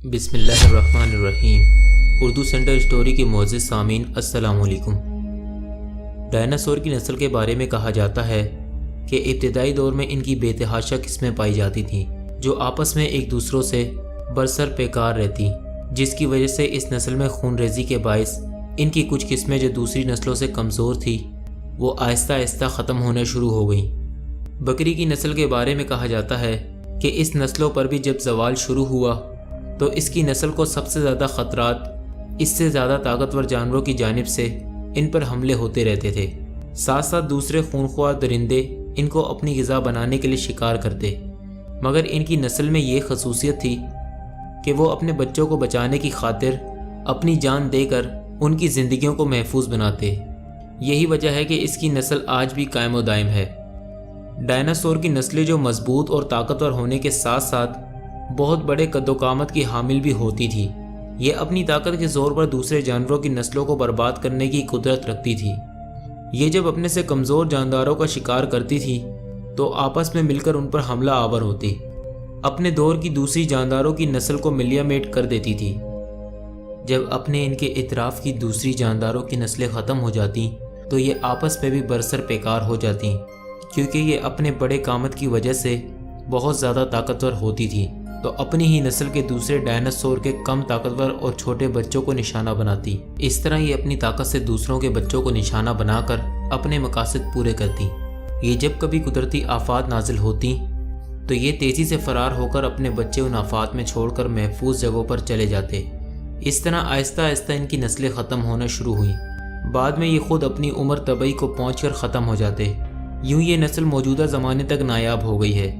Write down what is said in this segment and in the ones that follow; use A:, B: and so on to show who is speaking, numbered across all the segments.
A: بسم اللہ الرحمن الرحیم۔ اردو سینٹر اسٹوری کے معزز سامعین السلام علیکم۔ ڈائناسور کی نسل کے بارے میں کہا جاتا ہے کہ ابتدائی دور میں ان کی بے تحاشا قسمیں پائی جاتی تھیں جو آپس میں ایک دوسروں سے برسر پیکار رہتی، جس کی وجہ سے اس نسل میں خون ریزی کے باعث ان کی کچھ قسمیں جو دوسری نسلوں سے کمزور تھی وہ آہستہ آہستہ ختم ہونے شروع ہو گئیں۔ بکری کی نسل کے بارے میں کہا جاتا ہے کہ اس نسلوں پر بھی جب زوال شروع ہوا تو اس کی نسل کو سب سے زیادہ خطرات اس سے زیادہ طاقتور جانوروں کی جانب سے ان پر حملے ہوتے رہتے تھے، ساتھ ساتھ دوسرے خونخوار درندے ان کو اپنی غذا بنانے کے لیے شکار کرتے، مگر ان کی نسل میں یہ خصوصیت تھی کہ وہ اپنے بچوں کو بچانے کی خاطر اپنی جان دے کر ان کی زندگیوں کو محفوظ بناتے۔ یہی وجہ ہے کہ اس کی نسل آج بھی قائم و دائم ہے۔ ڈائناسور کی نسلیں جو مضبوط اور طاقتور ہونے کے ساتھ ساتھ بہت بڑے قد و قامت کی حامل بھی ہوتی تھی، یہ اپنی طاقت کے زور پر دوسرے جانوروں کی نسلوں کو برباد کرنے کی قدرت رکھتی تھی۔ یہ جب اپنے سے کمزور جانداروں کا شکار کرتی تھی تو آپس میں مل کر ان پر حملہ آور ہوتی، اپنے دور کی دوسری جانداروں کی نسل کو ملیا میٹ کر دیتی تھی۔ جب اپنے ان کے اطراف کی دوسری جانداروں کی نسلیں ختم ہو جاتی تو یہ آپس میں بھی برسر پیکار ہو جاتی، کیونکہ یہ اپنے بڑے قامت کی وجہ سے بہت زیادہ طاقتور ہوتی تھی، تو اپنی ہی نسل کے دوسرے ڈائناسور کے کم طاقتور اور چھوٹے بچوں کو نشانہ بناتی۔ اس طرح یہ اپنی طاقت سے دوسروں کے بچوں کو نشانہ بنا کر اپنے مقاصد پورے کرتی۔ یہ جب کبھی قدرتی آفات نازل ہوتی تو یہ تیزی سے فرار ہو کر اپنے بچے ان آفات میں چھوڑ کر محفوظ جگہوں پر چلے جاتے۔ اس طرح آہستہ آہستہ ان کی نسلیں ختم ہونا شروع ہوئیں۔ بعد میں یہ خود اپنی عمر طبعی کو پہنچ کر ختم ہو جاتے۔ یوں یہ نسل موجودہ زمانے تک نایاب ہو گئی ہے۔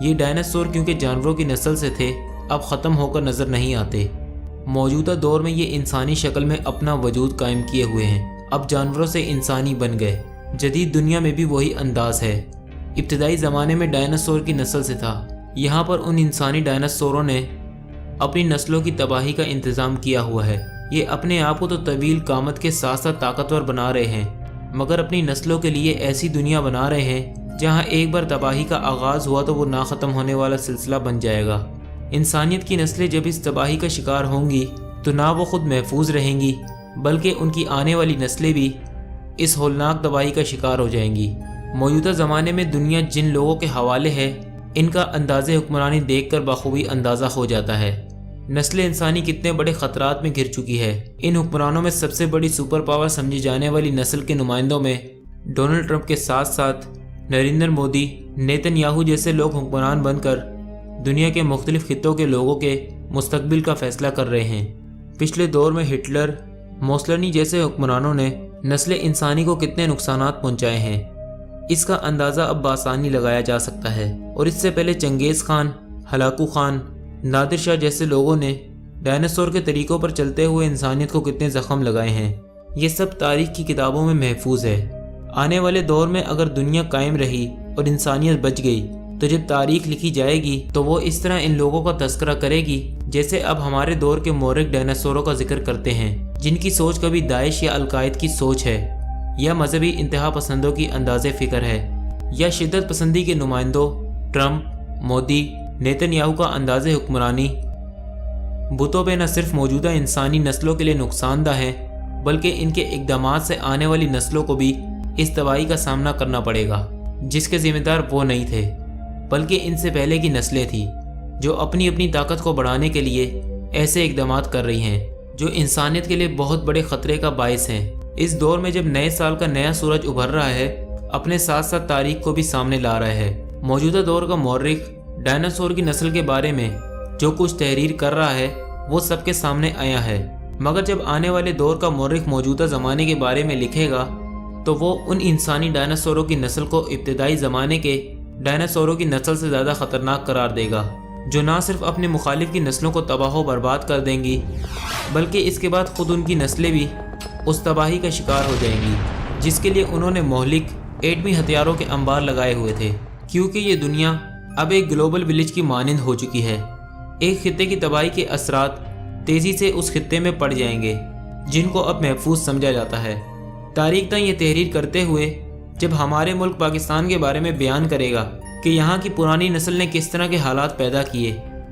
A: یہ ڈائناسور کیونکہ جانوروں کی نسل سے تھے اب ختم ہو کر نظر نہیں آتے۔ موجودہ دور میں یہ انسانی شکل میں اپنا وجود قائم کیے ہوئے ہیں، اب جانوروں سے انسانی بن گئے۔ جدید دنیا میں بھی وہی انداز ہے۔ ابتدائی زمانے میں ڈائناسور کی نسل سے تھا، یہاں پر ان انسانی ڈائناسوروں نے اپنی نسلوں کی تباہی کا انتظام کیا ہوا ہے۔ یہ اپنے آپ کو تو طویل قامت کے ساتھ ساتھ طاقتور بنا رہے ہیں، مگر اپنی نسلوں کے لیے ایسی دنیا بنا رہے ہیں جہاں ایک بار تباہی کا آغاز ہوا تو وہ نہ ختم ہونے والا سلسلہ بن جائے گا۔ انسانیت کی نسلیں جب اس تباہی کا شکار ہوں گی تو نہ وہ خود محفوظ رہیں گی بلکہ ان کی آنے والی نسلیں بھی اس ہولناک تباہی کا شکار ہو جائیں گی۔ موجودہ زمانے میں دنیا جن لوگوں کے حوالے ہے ان کا انداز حکمرانی دیکھ کر بخوبی اندازہ ہو جاتا ہے۔ نسل انسانی کتنے بڑے خطرات میں گر چکی ہے۔ ان حکمرانوں میں سب سے بڑی سپر پاور سمجھی جانے والی نسل کے نمائندوں میں ڈونلڈ ٹرمپ کے ساتھ ساتھ نریندر مودی، نیتن یاہو جیسے لوگ حکمران بن کر دنیا کے مختلف خطوں کے لوگوں کے مستقبل کا فیصلہ کر رہے ہیں۔ پچھلے دور میں ہٹلر، موسولینی جیسے حکمرانوں نے نسل انسانی کو کتنے نقصانات پہنچائے ہیں اس کا اندازہ اب بآسانی لگایا جا سکتا ہے، اور اس سے پہلے چنگیز خان، ہلاکو خان، نادر شاہ جیسے لوگوں نے ڈائناسور کے طریقوں پر چلتے ہوئے انسانیت کو کتنے زخم لگائے ہیں۔ یہ سب تاریخ کی کتابوں میں محفوظ ہے۔ آنے والے دور میں اگر دنیا قائم رہی اور انسانیت بچ گئی تو جب تاریخ لکھی جائے گی تو وہ اس طرح ان لوگوں کا تذکرہ کرے گی جیسے اب ہمارے دور کے مورخ ڈائناسوروں کا ذکر کرتے ہیں، جن کی سوچ کبھی داعش یا القاعدہ کی سوچ ہے، یا مذہبی انتہا پسندوں کی انداز فکر ہے، یا شدت پسندی کے نمائندوں ٹرمپ، مودی، نیتن یاہو کا انداز حکمرانی بتوں پہ نہ صرف موجودہ انسانی نسلوں کے لیے نقصان دہ ہے بلکہ ان کے اقدامات سے آنے والی نسلوں کو بھی اس تباہی کا سامنا کرنا پڑے گا، جس کے ذمہ دار وہ نہیں تھے بلکہ ان سے پہلے کی نسلیں تھیں جو اپنی اپنی طاقت کو بڑھانے کے لیے ایسے اقدامات کر رہی ہیں جو انسانیت کے لیے بہت بڑے خطرے کا باعث ہیں۔ اس دور میں جب نئے سال کا نیا سورج ابھر رہا ہے اپنے ساتھ ساتھ تاریخ کو بھی سامنے لا رہا ہے۔ موجودہ دور کا مورخ ڈائناسور کی نسل کے بارے میں جو کچھ تحریر کر رہا ہے وہ سب کے سامنے آیا ہے، مگر جب آنے والے دور کا مورخ موجودہ زمانے کے بارے میں لکھے گا تو وہ ان انسانی ڈائناسوروں کی نسل کو ابتدائی زمانے کے ڈائناسوروں کی نسل سے زیادہ خطرناک قرار دے گا، جو نہ صرف اپنے مخالف کی نسلوں کو تباہ و برباد کر دیں گی بلکہ اس کے بعد خود ان کی نسلیں بھی اس تباہی کا شکار ہو جائیں گی جس کے لیے انہوں نے مہلک ایٹمی ہتھیاروں کے انبار لگائے ہوئے تھے، کیونکہ یہ دنیا اب ایک گلوبل ولیج کی مانند ہو چکی ہے۔ ایک خطے کی تباہی کے اثرات تیزی سے اس خطے میں پڑ جائیں گے جن کو اب محفوظ سمجھا جاتا ہے۔ تاریخ داں یہ تحریر کرتے ہوئے جب ہمارے ملک پاکستان کے بارے میں بیان کرے گا کہ یہاں کی پرانی نسل نے کس طرح کے حالات پیدا کیے